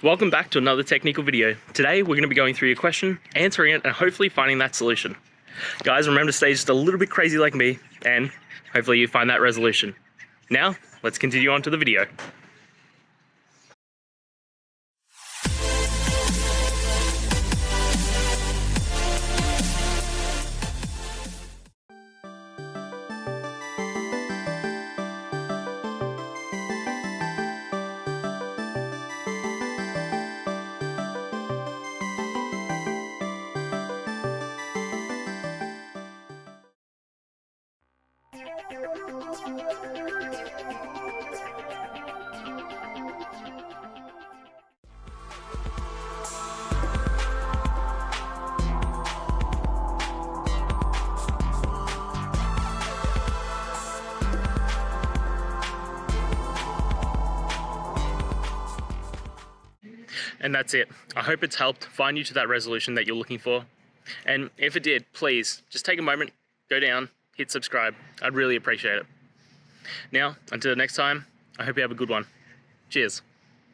Welcome back to another technical video. Today we're going to be going through your question, answering it, and hopefully finding that solution. Guys, remember to stay just a little bit crazy like me, and hopefully you find that resolution. Now, let's continue on to the video. And that's it. I hope it's helped find you to that resolution that you're looking for. And if it did, please just take a moment, go down, hit subscribe. I'd really appreciate it. Now, until next time, I hope you have a good one. Cheers.